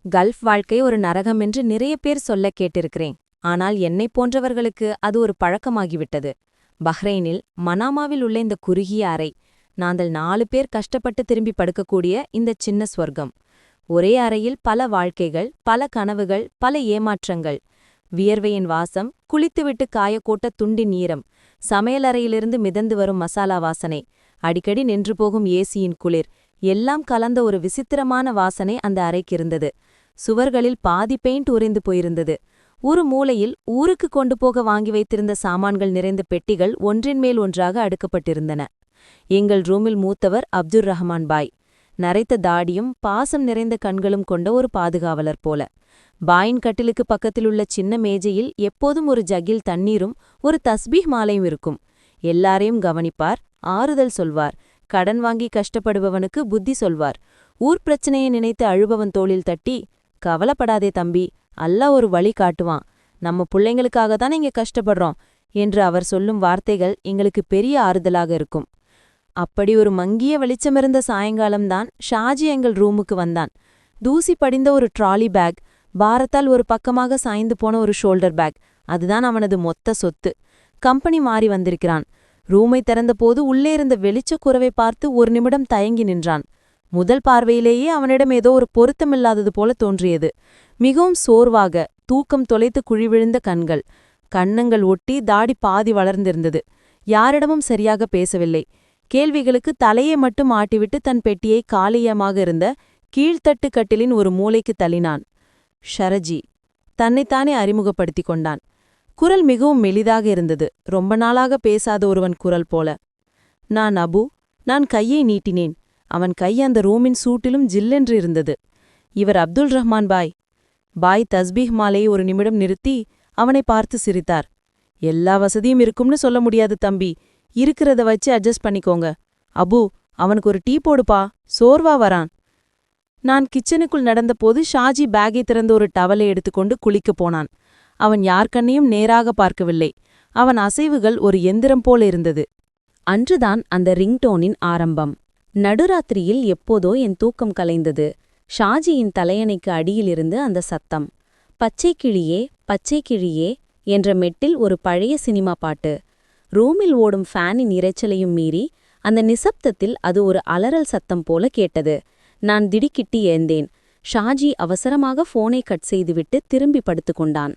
Gulf வாழ்க்கை ஒரு நரகம் என்று நிறைய பேர் சொல்லக் கேட்டிருக்கிறேன். ஆனால் என்னைப் போன்றவர்களுக்கு அது ஒரு பழக்கமாகிவிட்டது. பஹ்ரைனில் மனாமாவில் உள்ள இந்த குறுகிய அறை, நாங்கள் 4 பேர் கஷ்டப்பட்டு திரும்பி படுக்கக்கூடிய இந்த சின்ன ஸ்வர்க்கம். ஒரே அறையில் பல வாழ்க்கைகள், பல கனவுகள், பல ஏமாற்றங்கள். வியர்வையின் வாசம், குளித்துவிட்டு காயக்கோட்ட துண்டின் ஈரம், சமையலறையிலிருந்து மிதந்து வரும் மசாலா வாசனை, அடிக்கடி நின்று போகும் ஏசியின் குளிர், எல்லாம் கலந்த ஒரு விசித்திரமான வாசனை அந்த அறைக்கிருந்தது. சுவர்களில் பாதி பெயிண்ட் உறைந்து போயிருந்தது. ஒரு மூலையில் ஊருக்கு கொண்டு போக வாங்கி வைத்திருந்த சாமான்கள் நிறைந்த பெட்டிகள் ஒன்றின் மேல் ஒன்றாக அடுக்கப்பட்டிருந்தன. எங்கள் ரூமில் மூத்தவர் அப்துர் ரஹ்மான் பாய். நரைத்த தாடியும் பாசம் நிறைந்த கண்களும் கொண்ட ஒரு பாதுகாவலர் போல. பாயின் கட்டிலுக்கு பக்கத்திலுள்ள சின்ன மேஜையில் எப்போதும் ஒரு ஜக்கில் தண்ணீரும் ஒரு தஸ்பீஹ் மாலையும் இருக்கும். எல்லாரையும் கவனிப்பார், ஆறுதல் சொல்வார், கடன் வாங்கி கஷ்டப்படுபவனுக்கு புத்தி சொல்வார். ஊர் பிரச்சனையை நினைத்து அழுபவன் தோளில் தட்டி, கவலைப்படாதே தம்பி, அல்லாஹ் ஒரு வழி காட்டுவான், நம்ம பிள்ளைங்களுக்காகத்தான் இங்க கஷ்டப்படுறோம் என்று அவர் சொல்லும் வார்த்தைகள் எங்களுக்கு பெரிய ஆறுதலாக இருக்கும். அப்படி ஒரு மங்கிய வெளிச்சமிருந்த சாயங்காலம்தான் ஷாஜி எங்கள் ரூமுக்கு வந்தான். தூசி படிந்த ஒரு ட்ராலி பேக், பாரத்தால் ஒரு பக்கமாக சாய்ந்து போன ஒரு ஷோல்டர் பேக், அதுதான் அவனது மொத்த சொத்து. கம்பெனி மாறி வந்திருக்கிறான். ரூமை திறந்தபோது உள்ளே இருந்த வெளிச்சக்குறவை பார்த்து ஒரு நிமிடம் தயங்கி நின்றான். முதல் பார்வையிலேயே அவனிடம் ஏதோ ஒரு பொருத்தமில்லாதது போல தோன்றியது. மிகவும் சோர்வாக, தூக்கம் தொலைத்து குழிவிழுந்த கண்கள், கன்னங்கள் ஒட்டி தாடி பாதி வளர்ந்திருந்தது. யாரிடமும் சரியாக பேசவில்லை. கேள்விகளுக்கு தலையை மட்டும் ஆட்டிவிட்டு தன் பெட்டியை காலியமாக இருந்த கீழ்த்தட்டு கட்டிலின் ஒரு மூலைக்கு தள்ளினான். ஷரஜி தன்னைத்தானே அறிமுகப்படுத்திக் கொண்டான். குரல் மிகவும் மெலிதாக இருந்தது, ரொம்ப நாளாக பேசாத ஒருவன் குரல் போல. நான் அபு. நான் கையை நீட்டினேன். அவன் கை அந்த ரூமின் சூட்டிலும் ஜில்லென்று இருந்தது. இவர் அப்துல் ரஹ்மான் பாய். பாய் தஸ்பீஹ் மாலையை ஒரு நிமிடம் நிறுத்தி அவனை பார்த்து சிரித்தார். எல்லா வசதியும் இருக்கும்னு சொல்ல முடியாது தம்பி, இருக்கிறத வச்சு அட்ஜஸ்ட் பண்ணிக்கோங்க. அபு, அவனுக்கு ஒரு டீ போடுப்பா, சோர்வா வரான். நான் கிச்சனுக்குள் நடந்தபோது ஷாஜி பேக்கை திறந்து ஒரு டவலை எடுத்துக்கொண்டு குளிக்கப் போனான். அவன் யார் கண்ணையும் நேராக பார்க்கவில்லை. அவன் அசைவுகள் ஒரு எந்திரம் போல இருந்தது. அன்றுதான் அந்த ரிங்டோனின் ஆரம்பம். நடுராத்திரியில் எப்போதோ என் தூக்கம் கலைந்தது. ஷாஜியின் தலையணைக்கு அடியிலிருந்து அந்த சத்தம். பச்சை கிளியே, பச்சை கிளியே என்ற மெட்டில் ஒரு பழைய சினிமா பாட்டு. ரூமில் ஓடும் ஃபேனின் இரைச்சலையும் மீறி அந்த நிசப்தத்தில் அது ஒரு அலறல் சத்தம் போல கேட்டது. நான் திடுக்கிட்டு எழுந்தேன். ஷாஜி அவசரமாக போனை கட் செய்துவிட்டு திரும்பி படுத்துக்கொண்டான்.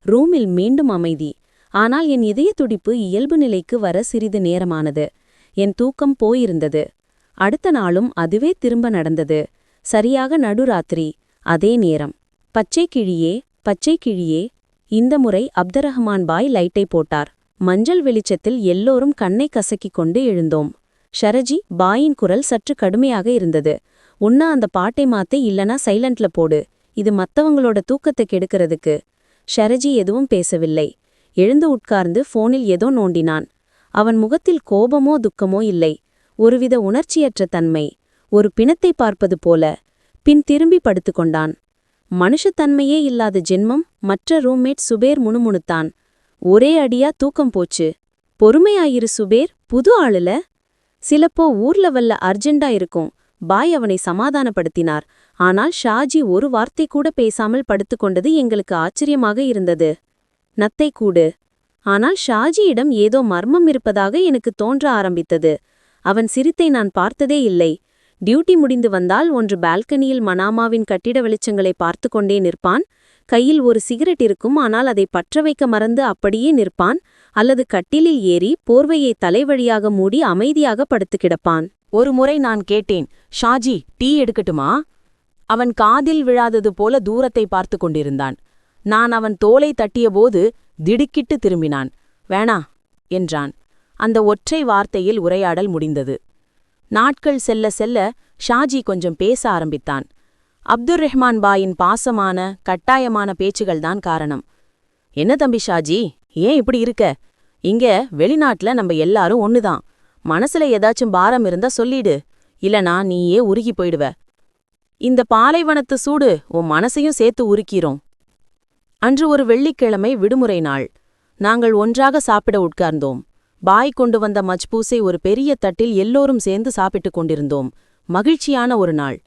ரூமில் மீண்டும் அமைதி. ஆனால் என் இதய துடிப்பு இயல்பு நிலைக்கு வர சிறிது நேரமானது. என் தூக்கம் போயிருந்தது. அடுத்த நாளும் அதுவே திரும்ப நடந்தது. சரியாக நடுராத்திரி, அதே நேரம். பச்சை கிழியே, பச்சை கிழியே. இந்த முறை அப்துரஹ்மான் பாய் லைட்டை போட்டார். மஞ்சள் வெளிச்சத்தில் எல்லோரும் கண்ணை கசக்கிக் கொண்டு எழுந்தோம். ஷரஜி பாயின் குரல் சற்று கடுமையாக இருந்தது. உன்னா அந்த பாட்டை மாத்தே, இல்லனா சைலண்ட்ல போடு, இது மத்தவங்களோட தூக்கத்தை கெடுக்கிறதுக்கு. ஷரஜி எதுவும் பேசவில்லை. எழுந்து உட்கார்ந்து போனில் ஏதோ நோண்டினான். அவன் முகத்தில் கோபமோ துக்கமோ இல்லை, ஒருவித உணர்ச்சியற்ற தன்மை, ஒரு பிணத்தை பார்ப்பது போல. பின் திரும்பி படுத்துக்கொண்டான். மனுஷத்தன்மையே இல்லாத ஜென்மம். மற்ற ரூம்மேட் சுபேர் முணுமுணுத்தான். ஒரே அடியா தூக்கம் போச்சு. பொறுமையாயிரு சுபேர், புது ஆளுல. சிலப்போ ஊர்ல வல்ல அர்ஜெண்டா இருக்கும். பாய் அவனை சமாதானப்படுத்தினார். ஆனால் ஷாஜி ஒரு வார்த்தை கூட பேசாமல் படுத்துக்கொண்டது எங்களுக்கு ஆச்சரியமாக இருந்தது. நத்தை கூடு. ஆனால் ஷாஜியிடம் ஏதோ மர்மம் இருப்பதாக எனக்கு தோன்ற ஆரம்பித்தது. அவன் சிரித்தை நான் பார்த்ததே இல்லை. டியூட்டி முடிந்து வந்தால் ஒன்று பால்கனியில் மனாமாவின் கட்டிட வெளிச்சங்களை பார்த்து கொண்டே நிற்பான். கையில் ஒரு சிகரெட் இருக்கும், ஆனால் அதை பற்ற வைக்க மறந்து அப்படியே நிற்பான். அல்லது கட்டிலில் ஏறி போர்வையை தலைவழியாக மூடி அமைதியாக படுத்து கிடப்பான். ஒரு முறை நான் கேட்டேன், ஷாஜி டீ எடுக்கட்டுமா? அவன் காதில் விழாதது போல தூரத்தை பார்த்து கொண்டிருந்தான். நான் அவன் தோலை தட்டியபோது திடுக்கிட்டு திரும்பினான். வேணா என்றான். அந்த ஒற்றை வார்த்தையில் உரையாடல் முடிந்தது. நாட்கள் செல்ல செல்ல ஷாஜி கொஞ்சம் பேச ஆரம்பித்தான். அப்துர் ரஹ்மான் பாயின் பாசமான கட்டாயமான பேச்சுகள்தான் காரணம். என்ன தம்பி ஷாஜி, ஏன் இப்படி இருக்க? இங்க வெளிநாட்டுல நம்ம எல்லாரும் ஒண்ணுதான். மனசுல ஏதாச்சும் பாரம் இருந்தா சொல்லிடு, இல்லனா நீயே உருகி போயிடுவ. இந்த பாலைவனத்து சூடு உன் மனசையும் சேர்த்து உருக்கிறோம். அன்று ஒரு வெள்ளிக்கிழமை விடுமுறை நாள். நாங்கள் ஒன்றாக சாப்பிட உட்கார்ந்தோம். பாய் கொண்டு வந்த மஜ்பூஸை ஒரு பெரிய தட்டில் எல்லோரும் சேர்ந்து சாப்பிட்டுக் கொண்டிருந்தோம். மகிழ்ச்சியான ஒரு நாள்.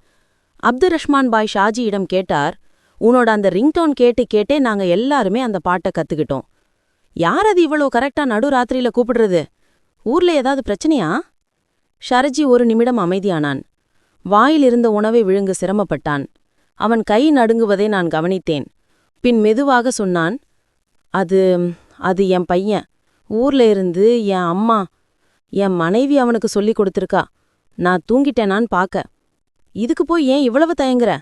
அப்துர் ரஹ்மான் பாய் ஷாஜியிடம் கேட்டார், உன்னோட அந்த ரிங்டோன் கேட்டு கேட்டே நாங்க எல்லாருமே அந்த பாட்டை கத்துக்கிட்டோம். யார் அது இவ்வளோ கரெக்டா நடுராத்திரியில கூப்பிடுறது? ஊர்ல ஏதாவது பிரச்சனையா? ஷரஜி ஒரு நிமிடம் அமைதியானான். வாயிலிருந்த உணவை விழுங்க சிரமப்பட்டான். அவன் கை நடுங்குவதை நான் கவனித்தேன். பின் மெதுவாக சொன்னான், அது அது என் பையன். ஊர்ல இருந்து என் அம்மா, என் மனைவி அவனுக்கு சொல்லிக் கொடுத்திருக்கா. நான் தூங்கிட்டேனான்னு பாக்க. இதுக்கு போய் ஏன் இவ்வளவு தயங்குற?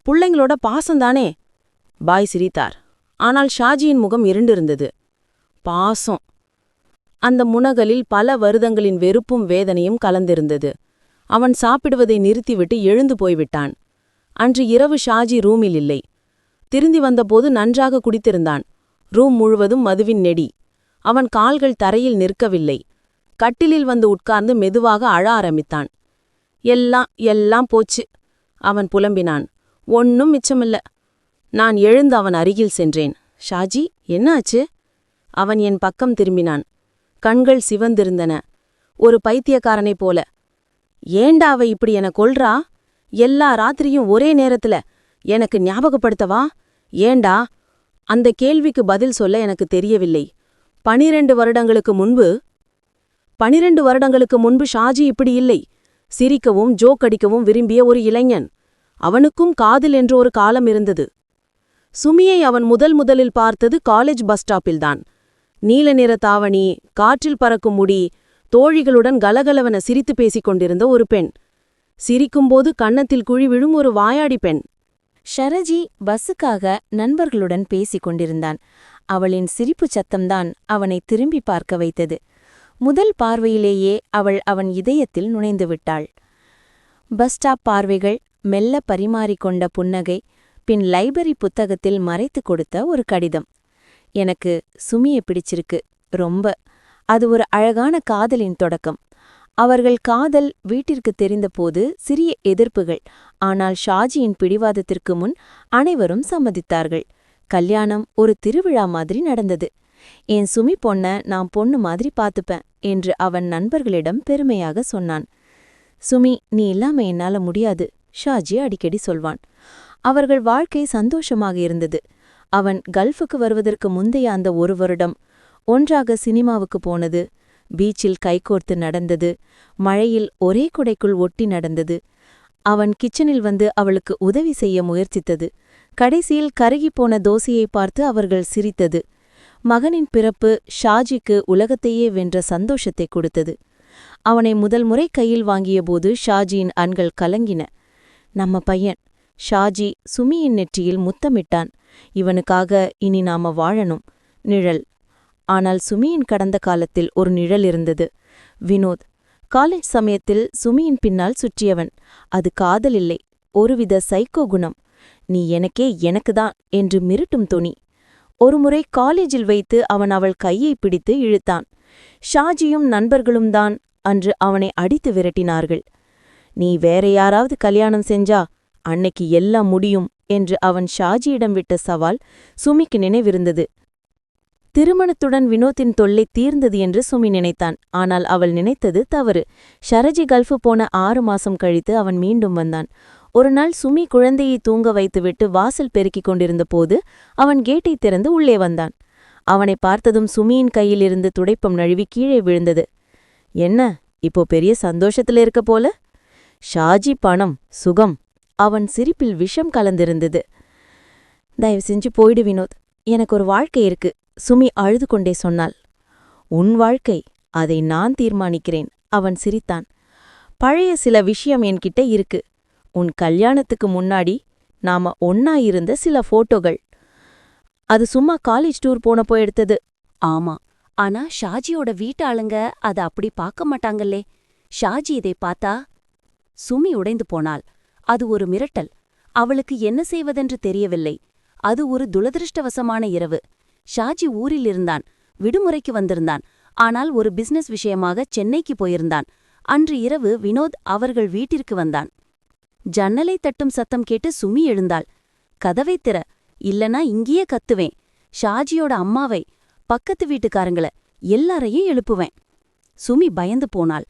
புள்ளைங்களோட பாசம்தானே. பாய் சிரித்தார். ஆனால் ஷாஜியின் முகம் இருண்டிருந்தது. பாசம். அந்த முனகலில் பல வருடங்களின் வெறுப்பும் வேதனையும் கலந்திருந்தது. அவன் சாப்பிடுவதை நிறுத்திவிட்டு எழுந்து போய்விட்டான். அன்று இரவு ஷாஜி ரூமில் இல்லை. திரும்பி வந்தபோது நன்றாக குடித்திருந்தான். ரூம் முழுவதும் மதுவின் நெடி. அவன் கால்கள் தரையில் நிற்கவில்லை. கட்டிலில் வந்து உட்கார்ந்து மெதுவாக அழ ஆரம்பித்தான். எல்லாம் போச்சு, அவன் புலம்பினான். ஒன்னும் மிச்சமில்ல. நான் எழுந்து அவன் அருகில் சென்றேன். ஷாஜி, என்ன ஆச்சு? அவன் என் பக்கம் திரும்பினான். கண்கள் சிவந்திருந்தன, ஒரு பைத்தியக்காரனைப் போல. ஏண்டா அவ இப்படி என கொல்றா? எல்லா ராத்திரியும் ஒரே நேரத்துல எனக்கு ஞாபகப்படுத்தவா? ஏண்டா? அந்த கேள்விக்கு பதில் சொல்ல எனக்கு தெரியவில்லை. 12 வருடங்களுக்கு முன்பு ஷாஜி இப்படி இல்லை. சிரிக்கவும் ஜோக்கடிக்கவும் விரும்பிய ஒரு இளைஞன். அவனுக்கும் காதல் என்ற ஒரு காலம் இருந்தது. சுமியை அவன் முதலில் பார்த்தது காலேஜ் பஸ் ஸ்டாப்பில்தான். நீல நிற தாவணி, காற்றில் பறக்கும் முடி, தோழிகளுடன் கலகலவென சிரித்து பேசிக் கொண்டிருந்த ஒரு பெண். சிரிக்கும்போது கன்னத்தில் குழி விழும் ஒரு வாயாடி பெண். ஷரஜி பஸ்ஸுக்காக நண்பர்களுடன் பேசிக் கொண்டிருந்தான். அவளின் சிரிப்புச் சத்தம்தான் அவனை திரும்பி பார்க்க வைத்தது. முதல் பார்வையிலேயே அவள் அவன் இதயத்தில் நுழைந்து விட்டாள். பஸ் ஸ்டாப் பார்வைகள், மெல்ல பரிமாறிக்கொண்ட புன்னகை, பின் லைப்ரரி புத்தகத்தில் மறைத்து கொடுத்த ஒரு கடிதம். எனக்கு சுமியை பிடிச்சிருக்கு, ரொம்ப. அது ஒரு அழகான காதலின் தொடக்கம். அவர்கள் காதல் வீட்டிற்கு தெரிந்தபோது சிறிய எதிர்ப்புகள். ஆனால் ஷாஜியின் பிடிவாதத்திற்கு முன் அனைவரும் சம்மதித்தார்கள். கல்யாணம் ஒரு திருவிழா மாதிரி நடந்தது. என் சுமி பொண்ண நான் பொண்ணு மாதிரி பாத்துப்பேன் என்று அவன் நண்பர்களிடம் பெருமையாக சொன்னான். சுமி, நீ இல்லாம என்னால முடியாது, ஷாஜி அடிக்கடி சொல்வான். அவர்கள் வாழ்க்கை சந்தோஷமாக இருந்தது. அவன் கல்ஃபுக்கு வருவதற்கு முந்தைய அந்த ஒரு வருடம் ஒன்றாக சினிமாவுக்கு போனது, பீச்சில் கைகோர்த்து நடந்தது, மழையில் ஒரே குடைக்குள் ஒட்டி நடந்தது. அவன் கிச்சனில் வந்து அவளுக்கு உதவி செய்ய முயற்சித்தது. கடைசியில் கருகிப்போன தோசையை பார்த்து அவர்கள் சிரித்தது. மகனின் பிறப்பு ஷாஜிக்கு உலகத்தையே வென்ற சந்தோஷத்தை கொடுத்தது. அவனை முதல் முறை கையில் வாங்கியபோது ஷாஜியின் கண்கள் கலங்கின. நம்ம பையன். ஷாஜி சுமியின் நெற்றியில் முத்தமிட்டான். இவனுக்காக இனி நாம வாழணும். நிழல். ஆனால் சுமியின் கடந்த காலத்தில் ஒரு நிழல் இருந்தது. வினோத். காலேஜ் சமயத்தில் சுமியின் பின்னால் சுற்றியவன். அது காதல் இல்லை, ஒருவித சைக்கோ குணம். நீ எனக்குதான் என்று மிரட்டும் துணி. ஒருமுறை காலேஜில் வைத்து அவன் அவள் கையை பிடித்து இழுத்தான். ஷாஜியும் நண்பர்களும் தான் அன்று அவனை அடித்து விரட்டினார்கள். நீ வேற யாராவது கல்யாணம் செஞ்சா அன்னைக்கு எல்லாம் முடியும் என்று அவன் ஷாஜியிடம் விட்ட சவால் சுமிக்கு நினைவிருந்தது. திருமணத்துடன் வினோத்தின் தொல்லை தீர்ந்தது என்று சுமி நினைத்தான். ஆனால் அவள் நினைத்தது தவறு. ஷரஜி கல்ஃபு போன 6 மாசம் கழித்து அவன் மீண்டும் வந்தான். ஒரு நாள் சுமி குழந்தையை தூங்க வைத்துவிட்டு வாசல் பெருக்கிக் கொண்டிருந்த போது அவன் கேட்டை திறந்து உள்ளே வந்தான். அவனை பார்த்ததும் சுமியின் கையிலிருந்து துடைப்பம் நழுவி கீழே விழுந்தது. என்ன, இப்போ பெரிய சந்தோஷத்துல இருக்க போல? ஷாஜி, பணம், சுகம். அவன் சிரிப்பில் விஷம் கலந்திருந்தது. தயவு செஞ்சு போயிடு வினோத், எனக்கு ஒரு வாழ்க்கை இருக்கு, சுமி அழுது கொண்டே சொன்னாள். உன் வாழ்க்கை, அதை நான் தீர்மானிக்கிறேன். அவன் சிரித்தான். பழைய சில விஷயம் என்கிட்ட இருக்கு. உன் கல்யாணத்துக்கு முன்னாடி நாம ஒன்னாயிருந்த சில போட்டோகள். அது சும்மா காலேஜ் டூர் போனப்போ எடுத்தது. ஆமா, ஆனா ஷாஜியோட வீட்டாளுங்க அத அப்படி பார்க்க மாட்டாங்களே. ஷாஜி இதை பார்த்தா? சுமி உடைந்து போனாள். அது ஒரு மிரட்டல். அவளுக்கு என்ன செய்வதென்று தெரியவில்லை. அது ஒரு துரதிருஷ்டவசமான இரவு. ஷாஜி ஊரில் இருந்தான், விடுமுறைக்கு வந்திருந்தான். ஆனால் ஒரு பிசினஸ் விஷயமாக சென்னைக்கு போயிருந்தான். அன்று இரவு வினோத் அவர்கள் வீட்டிற்கு வந்தான். ஜன்னலை தட்டும் சத்தம் கேட்டு சுமி எழுந்தாள். கதவை திற, இல்லனா இங்கேயே கத்துவேன். ஷாஜியோட அம்மாவை, பக்கத்து வீட்டுக்காரங்கள எல்லாரையும் எழுப்புவேன். சுமி பயந்து போனாள்.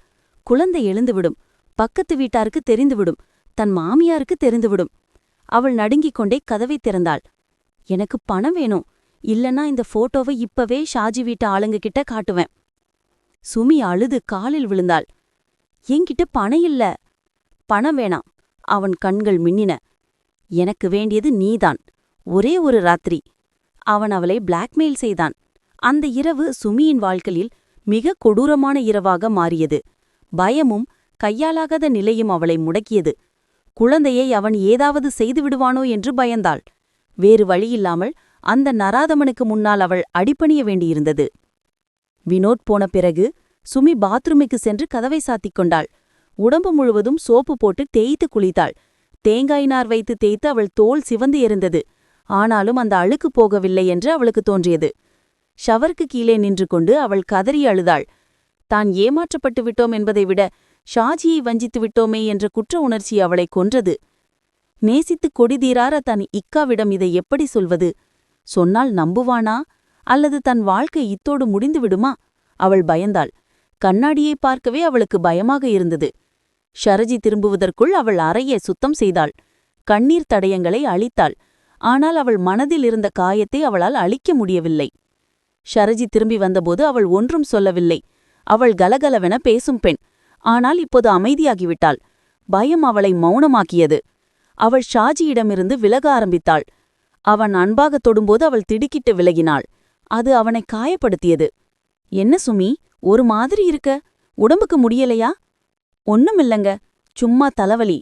குழந்தை எழுந்துவிடும், பக்கத்து வீட்டாருக்கு தெரிந்துவிடும், தன் மாமியாருக்கு தெரிந்துவிடும். அவள் நடுங்கிக் கொண்டே கதவைத் திறந்தாள். எனக்கு பணம் வேணும், இல்லனா இந்த போட்டோவை இப்பவே ஷாஜி வீட்டு ஆளுங்க கிட்ட காட்டுவேன். சுமி அழுது காலில் விழுந்தாள். என்கிட்ட பணம் இல்ல. பணம் வேணாம். அவன் கண்கள் மின்னின. எனக்கு வேண்டியது நீதான். ஒரே ஒரு ராத்திரி. அவன் அவளை பிளாக்மெயில் செய்தான். அந்த இரவு சுமியின் வாழ்க்கையில் மிக கொடூரமான இரவாக மாறியது. பயமும் கையாலாகாத நிலையும் அவளை முடக்கியது. குழந்தையை அவன் ஏதாவது செய்துவிடுவானோ என்று பயந்தாள். வேறு வழியில்லாமல் அந்த நராதமனுக்கு முன்னால் அவள் அடிபணிய வேண்டியிருந்தது. வினோத் போன பிறகு சுமி பாத்ரூமுக்கு சென்று கதவை சாத்திக் கொண்டாள். உடம்பு முழுவதும் சோப்பு போட்டு தேய்த்து குளித்தாள். தேங்காய் நார் வைத்து தேய்த்து அவள் தோல் சிவந்து எரிந்தது. ஆனாலும் அந்த அழுக்கு போகவில்லை என்று அவளுக்கு தோன்றியது. ஷவருக்கு கீழே நின்று கொண்டு அவள் கதறி அழுதாள். தான் ஏமாற்றப்பட்டு விட்டோம் என்பதை விட ஷாஜியை வஞ்சித்து விட்டோமே என்ற குற்ற உணர்ச்சி அவளை கொன்றது. நேசித்துக் கொடிதீரார தன் இக்காவிடம் இதை எப்படி சொல்வது? சொன்னால் நம்புவானா? அல்லது தன் வாழ்க்கை இத்தோடு முடிந்து விடுமா? அவள் பயந்தாள். கண்ணாடியை பார்க்கவே அவளுக்கு பயமாக இருந்தது. ஷரஜி திரும்புவதற்குள் அவள் அறையை சுத்தம் செய்தாள். கண்ணீர் தடயங்களை அழித்தாள். ஆனால் அவள் மனதில் இருந்த காயத்தை அவளால் அழிக்க முடியவில்லை. ஷரஜி திரும்பி வந்தபோது அவள் ஒன்றும் சொல்லவில்லை. அவள் கலகலவென பேசும் பெண். ஆனால் இப்போது அமைதியாகிவிட்டாள். பயம் அவளை மௌனமாக்கியது. அவள் ஷாஜியிடமிருந்து விலக ஆரம்பித்தாள். அவன் அன்பாக தொடும்போது அவள் திடுக்கிட்டு விலகினாள். அது அவனை காயப்படுத்தியது. என்ன சுமி, ஒரு மாதிரி இருக்க? உடம்புக்கு முடியலையா? ஒண்ணுமில்லங்க, சும்மா தலைவலி.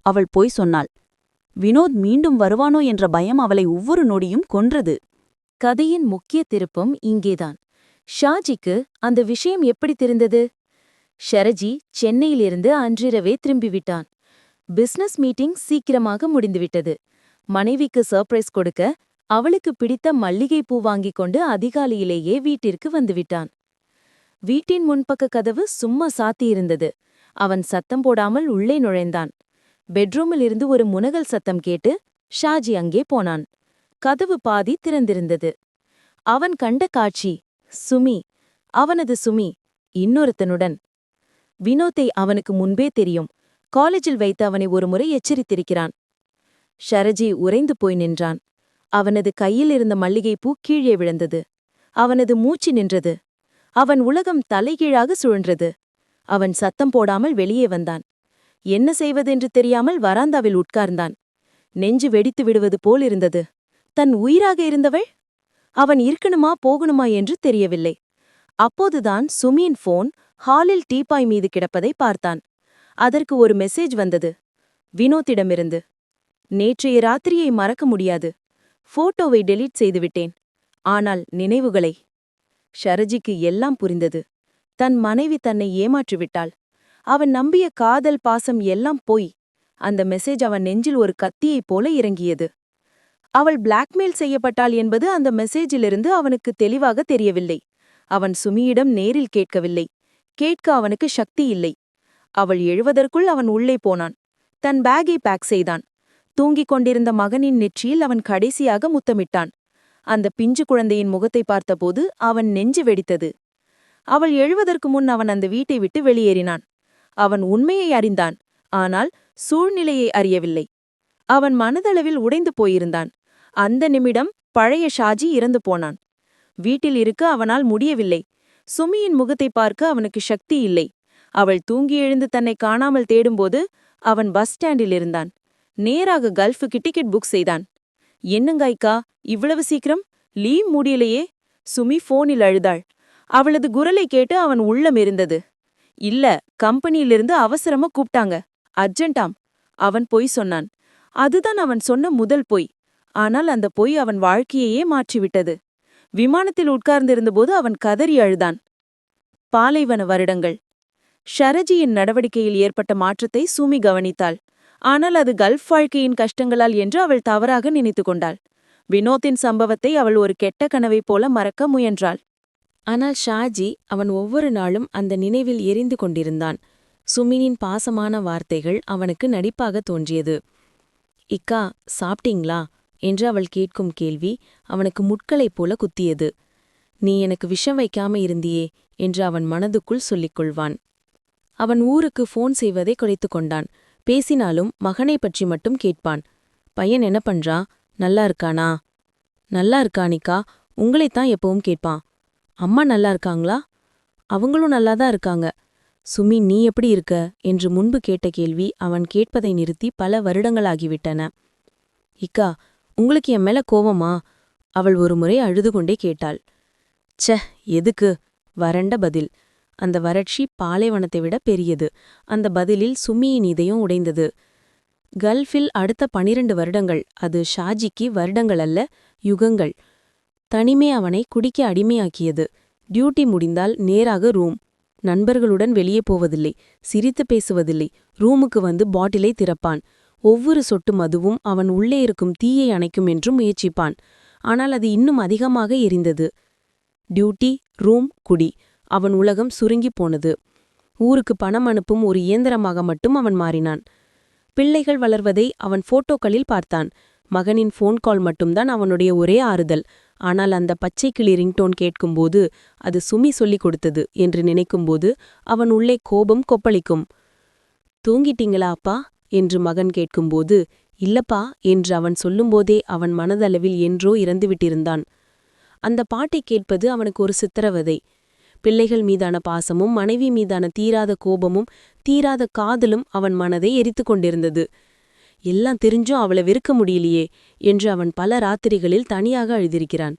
அவள் போய் சொன்னாள். வினோத் மீண்டும் வருவானோ என்ற பயம் அவளை ஒவ்வொரு நொடியும் கொன்றது. கதையின் முக்கிய திருப்பம் இங்கேதான். ஷாஜிக்கு அந்த விஷயம் எப்படி தெரிந்தது? ஷரஜி சென்னையிலிருந்து அன்றிரவே திரும்பிவிட்டான். பிசினஸ் மீட்டிங் சீக்கிரமாக முடிந்துவிட்டது. மனைவிக்கு சர்ப்ரைஸ் கொடுக்க அவளுக்கு பிடித்த மல்லிகைப்பூ வாங்கிக் கொண்டு அதிகாலையிலேயே வீட்டிற்கு வந்துவிட்டான். வீட்டின் முன்பக்க கதவு சும்மா சாத்தியிருந்தது. அவன் சத்தம் போடாமல் உள்ளே நுழைந்தான். பெட்ரூமிலிருந்து ஒரு முனகல் சத்தம் கேட்டு ஷாஜி அங்கே போனான். கதவு பாதி திறந்திருந்தது. அவன் கண்ட காட்சி சுமி. அவனது சுமி இன்னொருத்தனுடன். வினோத்தை அவனுக்கு முன்பே தெரியும். காலேஜில் வைத்து அவனை ஒருமுறை எச்சரித்திருக்கிறான். ஷரஜி உறைந்து போய் நின்றான். அவனது கையில் இருந்த மல்லிகைப்பூ கீழே விழுந்தது. அவனது மூச்சு நின்றது. அவன் உலகம் தலைகீழாக சுழன்றது. அவன் சத்தம் போடாமல் வெளியே வந்தான். என்ன செய்வதென்று தெரியாமல் வராந்தாவில் உட்கார்ந்தான். நெஞ்சு வெடித்து விடுவது போல் இருந்தது. தன் உயிராக இருந்தவள் அவன் இருக்கணுமா போகணுமா என்று தெரியவில்லை. அப்போதுதான் சுமியின் போன் ஹாலில் டீப்பாய் மீது கிடப்பதை பார்த்தான். அதற்கு ஒரு மெசேஜ் வந்தது. வினோத்திடமிருந்து. நேற்றைய ராத்திரியை மறக்க முடியாது. போட்டோவை டெலீட் செய்துவிட்டேன். ஆனால் நினைவுகளை. ஷரஜிக்கு எல்லாம் புரிந்தது. தன் மனைவி தன்னை ஏமாற்றிவிட்டாள். அவன் நம்பிய காதல் பாசம் எல்லாம் போய். அந்த மெசேஜ் அவன் நெஞ்சில் ஒரு கத்தியைப் போல இறங்கியது. அவள் பிளாக்மெயில் செய்யப்பட்டாள் என்பது அந்த மெசேஜிலிருந்து அவனுக்கு தெளிவாக தெரியவில்லை. அவன் சுமியிடம் நேரில் கேட்கவில்லை. கேட்க அவனுக்கு சக்தி இல்லை. அவள் எழுவதற்குள் அவன் உள்ளே போனான். தன் பேக்கை பேக் செய்தான். தூங்கிக் கொண்டிருந்த மகனின் நெற்றியில் அவன் கடைசியாக முத்தமிட்டான். அந்த பிஞ்சு குழந்தையின் முகத்தை பார்த்தபோது அவன் நெஞ்சு வெடித்தது. அவள் எழுவதற்கு முன் அவன் அந்த வீட்டை விட்டு வெளியேறினான். அவன் உண்மையை அறிந்தான். ஆனால் சூழ்நிலையை அறியவில்லை. அவன் மனதளவில் உடைந்து போயிருந்தான். அந்த நிமிடம் பழைய ஷாஜி இறந்து போனான். வீட்டில் இருக்க அவனால் முடியவில்லை. சுமியின் முகத்தை பார்க்க அவனுக்கு சக்தி இல்லை. அவள் தூங்கி எழுந்து தன்னை காணாமல் தேடும்போது அவன் பஸ் ஸ்டாண்டில் இருந்தான். நேராக கல்ஃபுக்கு டிக்கெட் புக் செய்தான். என்னங்காய்க்கா, இவ்வளவு சீக்கிரம்? லீவ் முடியலையே. சுமி போனில் அழுதாள். அவளது குரலை கேட்டு அவன் உள்ளம் இருந்தது. இல்ல, கம்பெனியிலிருந்து அவசரமா கூப்பிட்டாங்க, அர்ஜென்டாம். அவன் பொய் சொன்னான். அதுதான் அவன் சொன்ன முதல் பொய். ஆனால் அந்த பொய் அவன் வாழ்க்கையையே மாற்றிவிட்டது. விமானத்தில் உட்கார்ந்திருந்தபோது அவன் கதறி அழுதான். பாலைவன வருடங்கள். ஷரஜியின் நடவடிக்கையில் ஏற்பட்ட மாற்றத்தை சுமி கவனித்தாள். ஆனால் அது கல்ஃப் வாழ்க்கையின் கஷ்டங்களால் என்று அவள் தவறாக நினைத்து கொண்டாள். வினோத்தின் சம்பவத்தை அவள் ஒரு கெட்ட கனவைப் போல மறக்க முயன்றாள். ஆனால் ஷாஜி அவன் ஒவ்வொரு நாளும் அந்த நினைவில் எரிந்து கொண்டிருந்தான். சுமினின் பாசமான வார்த்தைகள் அவனுக்கு நடிப்பாக தோன்றியது. இக்கா, சாப்பிட்டீங்களா என்று அவள் கேட்கும் கேள்வி அவனுக்கு முட்களைப் போல குத்தியது. நீ எனக்கு விஷம் வைக்காம இருந்தியே என்று அவன் மனதுக்குள் சொல்லிக் கொள்வான். அவன் ஊருக்கு ஃபோன் செய்வதை குறைத்து கொண்டான். பேசினாலும் மகனை பற்றி மட்டும் கேட்பான். பையன் என்ன பண்றான்? நல்லா இருக்கானா? நல்லா இருக்கானிக்கா, உங்களைத்தான் எப்பவும் கேட்பான். அம்மா நல்லா இருக்காங்களா? அவங்களும் நல்லாதான் இருக்காங்க. சுமி, நீ எப்படி இருக்க என்று முன்பு கேட்ட கேள்வி அவன் கேட்பதை நிறுத்தி பல வருடங்களாகிவிட்டன. இக்கா, உங்களுக்கு என் மேல கோவமா? அவள் ஒருமுறை அழுது கொண்டே கேட்டாள். ச்சே, எதுக்கு? வறண்ட பதில். அந்த வறட்சி பாலைவனத்தை விட பெரியது. அந்த பதிலில் சுமியின் இதயம் உடைந்தது. கல்ஃபில் அடுத்த 12 வருடங்கள். அது ஷாஜிக்கு வருடங்கள் அல்ல, யுகங்கள். தனிமே அவனை குடிக்க அடிமையாக்கியது. டியூட்டி முடிந்தால் நேராக ரூம். நண்பர்களுடன் வெளியே போவதில்லை, சிரித்து பேசுவதில்லை. ரூமுக்கு வந்து பாட்டிலை திறப்பான். ஒவ்வொரு சொட்டு மதுவும் அவன் உள்ளே இருக்கும் தீயை அணைக்கும் என்றும் முயற்சிப்பான். ஆனால் அது இன்னும் அதிகமாக எரிந்தது. டியூட்டி, ரூம், குடி. அவன் உலகம் சுருங்கிப் போனது. ஊருக்கு பணம் அனுப்பும் ஒரு இயந்திரமாக மட்டும் அவன் மாறினான். பிள்ளைகள் வளர்வதை அவன் போட்டோக்களில் பார்த்தான். மகனின் ஃபோன் கால் மட்டும்தான் அவனுடைய ஒரே ஆறுதல். ஆனால் அந்த பச்சை கிளி ரிங்டோன் கேட்கும்போது, அது சுமி சொல்லிக் கொடுத்தது என்று நினைக்கும்போது அவன் உள்ளே கோபம் கொப்பளிக்கும். தூங்கிட்டீங்களா அப்பா என்று மகன் கேட்கும்போது, இல்லப்பா என்று அவன் சொல்லும்போதே அவன் மனதளவில் என்றோ இறந்துவிட்டிருந்தான். அந்த பாட்டைக் கேட்பது அவனுக்கு ஒரு சித்திரவதை. பிள்ளைகள் மீதான பாசமும் மனைவி மீதான தீராத கோபமும் தீராத காதலும் அவன் மனதை எரித்து கொண்டிருந்தது. எல்லாம் தெரிஞ்சும் அவளை வெறுக்க முடியலையே என்று அவன் பல ராத்திரிகளில் தனியாக அழுதிருக்கிறான்.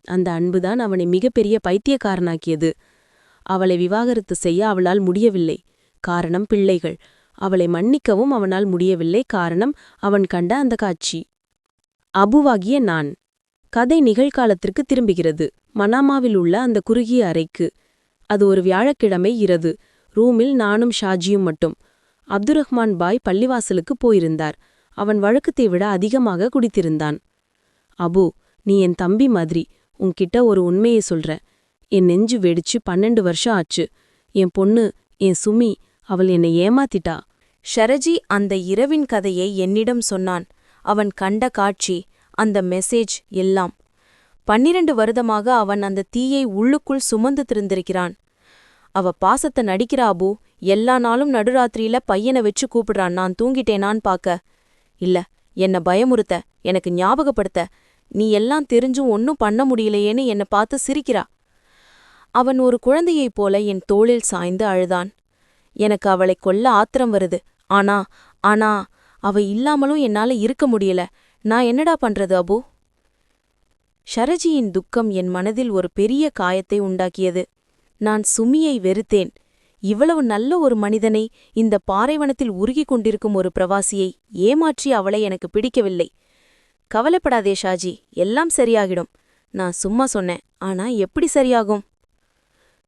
அந்த அன்புதான் அவனை மிகப்பெரிய பைத்தியக்காரனாக்கியது. அவளை விவாகரத்து செய்ய அவளால் முடியவில்லை. காரணம் பிள்ளைகள். அவளை மன்னிக்கவும் அவனால் முடியவில்லை. காரணம் அவன் கண்ட அந்த காட்சி. அபுவாகிய நான். கதை நிகழ்காலத்திற்கு திரும்புகிறது. மனாமாவில் உள்ள அந்த குறுகிய அறைக்கு. அது ஒரு வியாழக்கிழமை இரவு. ரூமில் நானும் ஷாஜியும் மட்டும். அப்துரஹ்மான் பாய் பள்ளிவாசலுக்கு போயிருந்தார். அவன் வழக்கத்தை விட அதிகமாக குடித்திருந்தான். அபு, நீ என் தம்பி மாதிரி. உன்கிட்ட ஒரு உண்மையை சொல்ற. என் நெஞ்சு வெடிச்சு 12 வருஷம் ஆச்சு. என் பொண்ணு, என் சுமி, அவள் என்னை ஏமாத்திட்டா. ஷரஜி அந்த இரவின் கதையை என்னிடம் சொன்னான். அவன் கண்ட காட்சி, அந்த மெசேஜ் எல்லாம். 12 வருடமாக அவன் அந்த தீயை உள்ளுக்குள் சுமந்து திருந்திருக்கிறான். அவ பாசத்தை நடிக்கிறா அபு. எல்லா நாளும் நடுராத்திரியில பையனை வச்சு கூப்பிடுறான் நான் தூங்கிட்டேனான்னு பாக்க. இல்ல, என்ன பயமுறுத்த, எனக்கு ஞாபகப்படுத்த. நீ எல்லாம் தெரிஞ்சும் ஒன்னும் பண்ண முடியலையேன்னு என்னை பார்த்து சிரிக்கிறா. அவன் ஒரு குழந்தையைப் போல என் தோளில் சாய்ந்து அழுதான். எனக்கு அவளை கொல்ல ஆத்திரம் வருது. ஆனா அவ இல்லாமலும் என்னால இருக்க முடியல. நான் என்னடா பண்றது அபு? ஷரஜியின் துக்கம் என் மனதில் ஒரு பெரிய காயத்தை உண்டாக்கியது. நான் சுமியை வெறுத்தேன். இவ்வளவு நல்ல ஒரு மனிதனை, இந்த பாறைவனத்தில் உருகிக் கொண்டிருக்கும் ஒரு பிரவாசியை ஏமாற்றி அவளை எனக்கு பிடிக்கவில்லை. கவலைப்படாதே ஷாஜி, எல்லாம் சரியாகிடும். நான் சும்மா சொன்னேன். ஆனா எப்படி சரியாகும்?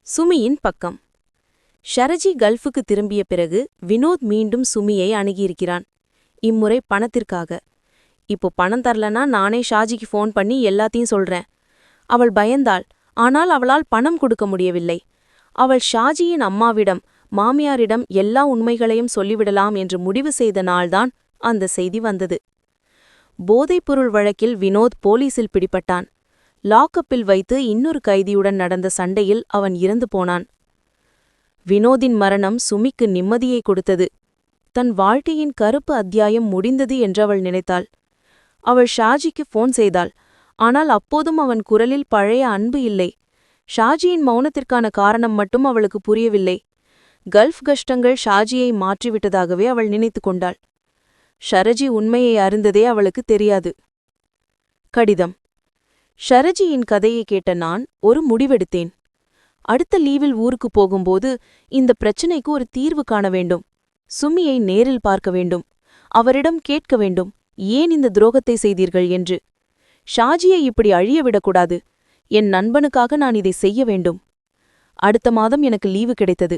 சுமியின் பக்கம். ஷரஜி கல்ஃபுக்கு திரும்பிய பிறகு வினோத் மீண்டும் சுமியை அணுகியிருக்கிறான். இம்முறை பணத்திற்காக. இப்போ பணம் தரலனா நானே ஷாஜிக்கு ஃபோன் பண்ணி எல்லாத்தையும் சொல்றேன். அவள் பயந்தாள். ஆனால் அவளால் பணம் கொடுக்க முடியவில்லை. அவள் ஷாஜியின் அம்மாவிடம், மாமியாரிடம் எல்லா உண்மைகளையும் சொல்லிவிடலாம் என்று முடிவு செய்த நாள்தான் அந்த செய்தி வந்தது. போதைப்பொருள் வழக்கில் வினோத் போலீசில் பிடிபட்டான். லாக்கப்பில் வைத்து இன்னொரு கைதியுடன் நடந்த சண்டையில் அவன் இறந்து போனான். வினோதின் மரணம் சுமிக்கு நிம்மதியை கொடுத்தது. தன் வாழ்க்கையின் கருப்பு அத்தியாயம் முடிந்தது என்றவள் நினைத்தாள். அவள் ஷாஜிக்கு ஃபோன் செய்தாள். ஆனால் அப்போதும் அவன் குரலில் பழைய அன்பு இல்லை. ஷாஜியின் மௌனத்திற்கான காரணம் மட்டும் அவளுக்கு புரியவில்லை. கல்ஃப் கஷ்டங்கள் ஷாஜியை மாற்றிவிட்டதாகவே அவள் நினைத்து கொண்டாள். ஷரஜி உண்மையை அறிந்ததே அவளுக்கு தெரியாது. கடிதம். ஷரஜியின் கதையை கேட்ட நான் ஒரு முடிவெடுத்தேன். அடுத்த லீவில் ஊருக்கு போகும்போது இந்த பிரச்சினைக்கு ஒரு தீர்வு காண வேண்டும். சுமியை நேரில் பார்க்க வேண்டும். அவரிடம் கேட்க வேண்டும், ஏன் இந்த துரோகத்தை செய்தீர்கள் என்று. ஷாஜியை இப்படி அழியவிடக்கூடாது. என் நண்பனுக்காக நான் இதை செய்ய வேண்டும். அடுத்த மாதம் எனக்கு லீவு கிடைத்தது.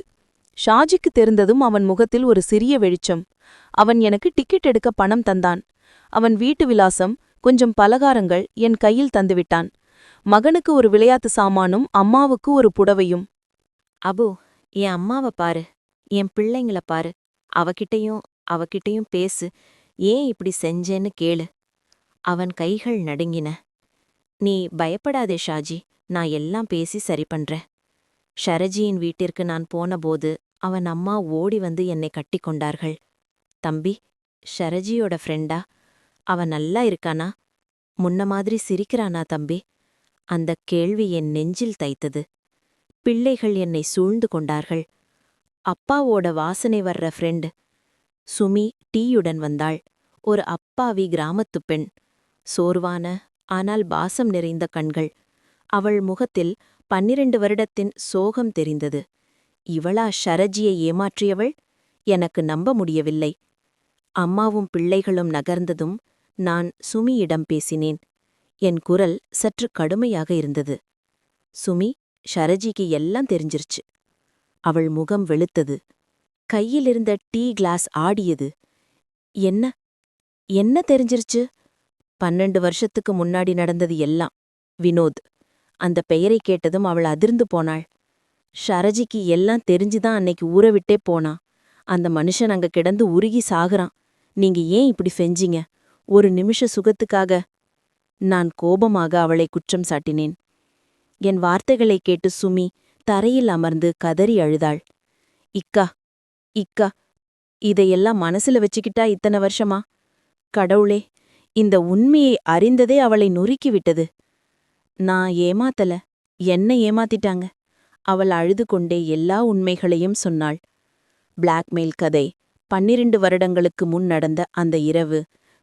ஷாஜிக்கு தெரிந்ததும் அவன் முகத்தில் ஒரு சிறிய வெளிச்சம். அவன் எனக்கு டிக்கெட் எடுக்க பணம் தந்தான். அவன் வீட்டு விலாசம், கொஞ்சம் பலகாரங்கள் என் கையில் தந்துவிட்டான். மகனுக்கு ஒரு விளையாட்டு சாமானும் அம்மாவுக்கு ஒரு புடவையும். அபு, என் அம்மாவை பாரு, என் பிள்ளைங்கள பாரு. அவகிட்டையும் பேசு. ஏன் இப்படி செஞ்சேன்னு கேளு. அவன் கைகள் நடுங்கின. நீ பயப்படாதே ஷாஜி, நான் எல்லாம் பேசி சரி பண்றேன். ஷரஜியின் வீட்டிற்கு நான் போனபோது அவன் அம்மா ஓடி வந்து என்னை கட்டிக்கொண்டார்கள். தம்பி, ஷரஜியோட ஃப்ரெண்டா? அவன் நல்லா இருக்கானா? முன்ன மாதிரி சிரிக்கிறானா தம்பி? அந்தக் கேள்வி என் நெஞ்சில் தைத்தது. பிள்ளைகள் என்னை சூழ்ந்து கொண்டார்கள். அப்பாவோட வாசனை வர்ற ஃப்ரெண்ட் சுமி டீயுடன் வந்தாள். ஒரு அப்பாவி கிராமத்துப் பெண். சோர்வான ஆனால் பாசம் நிறைந்த கண்கள். அவள் முகத்தில் 12 வருடத்தின் சோகம் தெரிந்தது. இவளா ஷரஜியை ஏமாற்றியவள்? எனக்கு நம்ப முடியவில்லை. அம்மாவும் பிள்ளைகளும் நகர்ந்ததும் நான் சுமியிடம் பேசினேன். என் குரல் சற்று கடுமையாக இருந்தது. சுமி, ஷரஜிக்கு எல்லாம் தெரிஞ்சிருச்சு. அவள் முகம் வெளுத்தது. கையிலிருந்த டீ கிளாஸ் ஆடியது. என்ன என்ன தெரிஞ்சிருச்சு? 12 வருஷத்துக்கு முன்னாடி நடந்தது எல்லாம். வினோத். அந்த பெயரை கேட்டதும் அவள் அதிர்ந்து போனாள். ஷரஜிக்கு எல்லாம் தெரிஞ்சுதான் அன்னைக்கு ஊற விட்டே போனான். அந்த மனுஷன் அங்க கிடந்து உருகி சாகுறான். நீங்க ஏன் இப்படி செஞ்சீங்க? ஒரு நிமிஷ சுகத்துக்காக? நான் கோபமாக அவளை குற்றம் சாட்டினேன். என் வார்த்தைகளைக் கேட்டு சுமி தரையில் அமர்ந்து கதறி அழுதாள். இக்கா இக்கா, இதையெல்லாம் மனசுல வச்சுக்கிட்டா இத்தனை வருஷமா? கடவுளே, இந்த உண்மையை அறிந்ததே அவளை நொறுக்கிவிட்டது. நான் ஏமாத்தல, என்ன ஏமாத்திட்டாங்க. அவள் அழுது கொண்டே எல்லா உண்மைகளையும் சொன்னாள். பிளாக்மெயில் கதை, 12 வருடங்களுக்கு முன் நடந்த அந்த இரவு,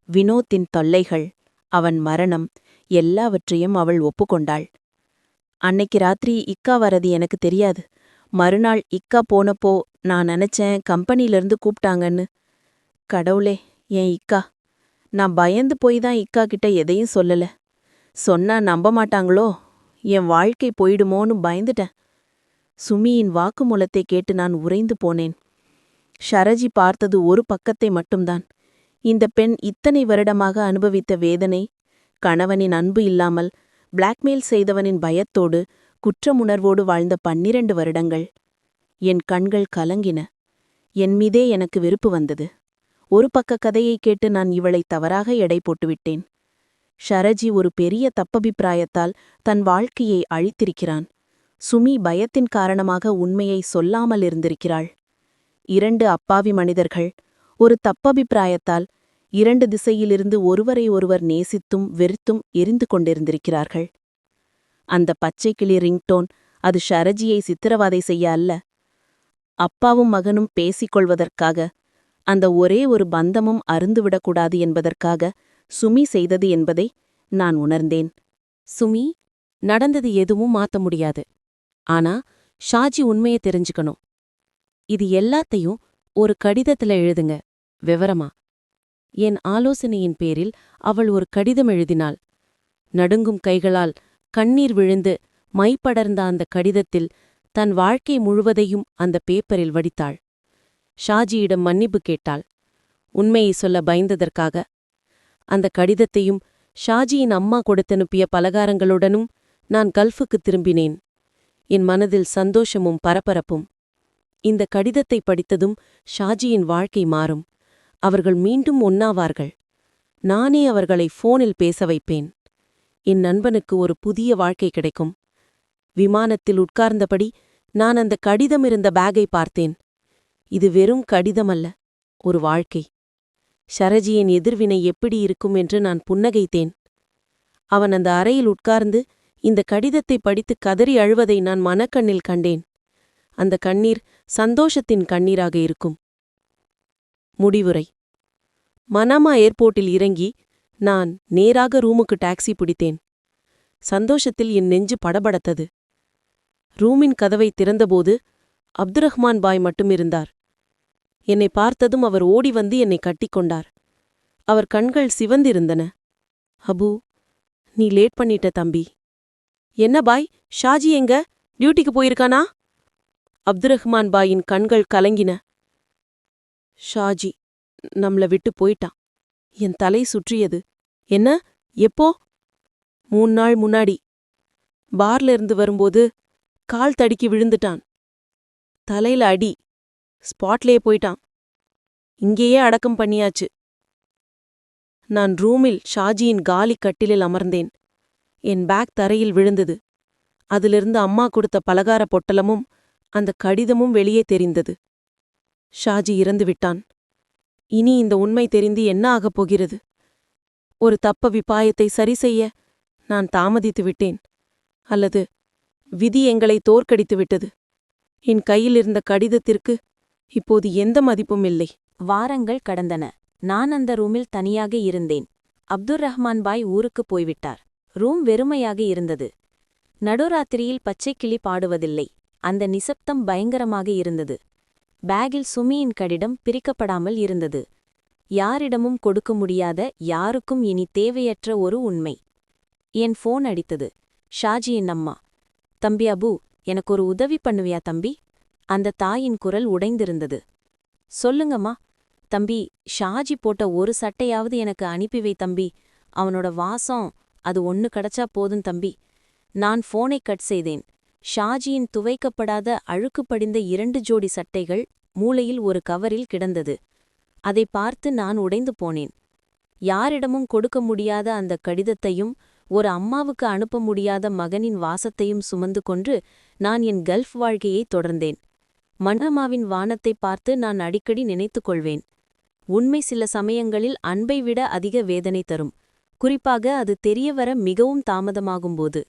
வினோத்தின் தொல்லைகள், அவன் மரணம், எல்லாவற்றையும் அவள் ஒப்புக்கொண்டாள். அன்னைக்கு ராத்திரி இக்கா வரது எனக்கு தெரியாது. மறுநாள் இக்கா போனப்போ நான் நினைச்சேன் கம்பெனியிலிருந்து கூப்பிட்டாங்கன்னு. கடவுளே, என் இக்கா. நான் பயந்து போய் தான் இக்கா கிட்ட எதையும் சொல்லல. சொன்னா நம்ப மாட்டாங்களோ, என் வாழ்க்கை போயிடுமோன்னு பயந்துட்டேன். சுமியின் வாக்குமூலத்தை கேட்டு நான் உறைந்து போனேன். ஷரஜி பார்த்தது ஒரு பக்கத்தை மட்டும்தான். இந்த பெண் இத்தனை வருடமாக அனுபவித்த வேதனை, கணவனின் அன்பு இல்லாமல் பிளாக்மெயில் செய்தவனின் பயத்தோடு குற்றமுணர்வோடு வாழ்ந்த 12 வருடங்கள். என் கண்கள் கலங்கின. என் மீதே எனக்கு வெறுப்பு வந்தது. ஒரு பக்க கதையைக் கேட்டு நான் இவளை தவறாக எடை போட்டுவிட்டேன். ஷரஜி ஒரு பெரிய தப்பபிப்பிராயத்தால் தன் வாழ்க்கையை அழித்திருக்கிறான். சுமி பயத்தின் காரணமாக உண்மையை சொல்லாமல் இருந்திருக்கிறாள். 2 அப்பாவி மனிதர்கள் ஒரு தப்பபிப்பிராயத்தால் 2 திசையிலிருந்து ஒருவரை ஒருவர் நேசித்தும் வெறுத்தும் எரிந்து கொண்டிருந்திருக்கிறார்கள். அந்த பச்சைக்கிளி ரிங்டோன் அது ஷரஜியை சித்திரவாதை செய்ய அல்ல. அப்பாவும் மகனும் பேசிக்கொள்வதற்காக, அந்த ஒரே ஒரு பந்தமும் அருந்துவிடக்கூடாது என்பதற்காக சுமி செய்தது என்பதை நான் உணர்ந்தேன். சுமி, நடந்தது எதுவும் மாத்த முடியாது. ஆனா ஷாஜி உண்மையை தெரிஞ்சுக்கணும். இது எல்லாத்தையும் ஒரு கடிதத்துல எழுதுங்க, விவரமா. என் ஆலோசனையின் பேரில் அவள் ஒரு கடிதம் எழுதினாள். நடுங்கும் கைகளால் கண்ணீர் விழுந்து மைப்படர்ந்த அந்த கடிதத்தில் தன் வாழ்க்கை முழுவதையும் அந்த பேப்பரில் வடித்தாள். ஷாஜியிடம் மன்னிப்பு கேட்டாள், உண்மையை சொல்ல பயந்ததற்காக. அந்த கடிதத்தையும் ஷாஜியின் அம்மா கொடுத்தனுப்பிய பலகாரங்களுடனும் நான் கல்ஃபுக்கு திரும்பினேன். என் மனதில் சந்தோஷமும் பரபரப்பும். இந்த கடிதத்தை படித்ததும் ஷாஜியின் வாழ்க்கை மாறும். அவர்கள் மீண்டும் ஒன்னாவார்கள். நானே அவர்களை ஃபோனில் பேச வைப்பேன். என் நண்பனுக்கு ஒரு புதிய வாழ்க்கை கிடைக்கும். விமானத்தில் உட்கார்ந்தபடி நான் அந்த கடிதம் இருந்த பேக்கை பார்த்தேன். இது வெறும் கடிதமல்ல, ஒரு வாழ்க்கை. ஷரஜியின் எதிர்வினை எப்படி இருக்கும் என்று நான் புன்னகைத்தேன். அவன் அந்த அறையில் உட்கார்ந்து இந்த கடிதத்தை படித்து கதறி அழுவதை நான் மனக்கண்ணில் கண்டேன். அந்த கண்ணீர் சந்தோஷத்தின் கண்ணீராக இருக்கும். முடிவுரை. மனாமா ஏர்போர்ட்டில் இறங்கி நான் நேராக ரூமுக்கு டாக்ஸி பிடித்தேன். சந்தோஷத்தில் என் நெஞ்சு படபடத்தது. ரூமின் கதவை திறந்தபோது அப்துரஹ்மான் பாய் மட்டும் இருந்தார். என்னை பார்த்ததும் அவர் ஓடி வந்து என்னை கட்டிக்கொண்டார். அவர் கண்கள் சிவந்திருந்தன. அபு, நீ லேட் பண்ணிட்ட தம்பி. என்ன பாய், ஷாஜி எங்க? டியூட்டிக்கு போயிருக்கானா? அப்துரஹ்மான் பாயின் கண்கள் கலங்கின. ஷாஜி நம்மள விட்டு போயிட்டான். என் தலை சுற்றியது. என்ன? எப்போ? 3 நாள் முன்னாடி. பார்ல இருந்து வரும்போது கால் தடுக்கி விழுந்துட்டான். தலையில அடி. ஸ்பாட்லயே போயிட்டான். இங்கேயே அடக்கம் பண்ணியாச்சு. நான் ரூமில் ஷாஜியின் காலி கட்டிலில் அமர்ந்தேன். என் பேக் தரையில் விழுந்தது. அதிலிருந்து அம்மா கொடுத்த பலகார பொட்டலமும் அந்த கடிதமும் வெளியே தெரிந்தது. ஷாஜி இறந்து விட்டான். இனி இந்த உண்மை தெரிந்து என்ன ஆகப் போகிறது? ஒரு தப்ப விபாயத்தை சரி செய்ய நான் தாமதித்து விட்டேன். அல்லது விதி எங்களை தோற்கடித்து விட்டது. என் கையில் இருந்த கடிதத்திற்கு இப்போது எந்த மதிப்பும் இல்லை. வாரங்கள் கடந்தன. நான் அந்த ரூமில் தனியாக இருந்தேன். அப்துர் ரஹ்மான் பாய் ஊருக்குப் போய்விட்டார். ரூம் வெறுமையாக இருந்தது. நடுராத்திரியில் பச்சைக்கிளி பாடுவதில்லை. அந்த நிசப்தம் பயங்கரமாக இருந்தது. பேக்கில் சுமியின் கடிதம் பிரிக்கப்படாமல் இருந்தது. யாரிடமும் கொடுக்க முடியாத, யாருக்கும் இனி தேவையற்ற ஒரு உண்மை. என் ஃபோன் அடித்தது. ஷாஜியின் அம்மா. தம்பி அபு, எனக்கு ஒரு உதவி பண்ணுவியா தம்பி? அந்த தாயின் குரல் உடைந்திருந்தது. சொல்லுங்கம்மா. தம்பி, ஷாஜி போட்ட ஒரு சட்டையாவது எனக்கு அனுப்பி வை தம்பி. அவனோட வாசம், அது ஒன்னு கிடைச்சா போதும் தம்பி. நான் ஃபோனை கட் செய்தேன். ஷாஜியின் துவைக்கப்படாத அழுக்கு படிந்த 2 ஜோடி சட்டைகள் மூலையில் ஒரு கவரில் கிடந்தது. அதை பார்த்து நான் உடைந்து போனேன். யாரிடமும் கொடுக்க முடியாத அந்த கடிதத்தையும் ஒரு அம்மாவுக்கு அனுப்ப முடியாத மகனின் வாசத்தையும் சுமந்து கொண்டு நான் என் கல்ஃப் வாழ்க்கையை தொடர்ந்தேன். மன்னமாவின் வானத்தை பார்த்து நான் அடிக்கடி நினைத்துக் கொள்வேன். உண்மை சில சமயங்களில் அன்பை விட அதிக வேதனை தரும். குறிப்பாக அது தெரியவர மிகவும் தாமதமாகும்போது.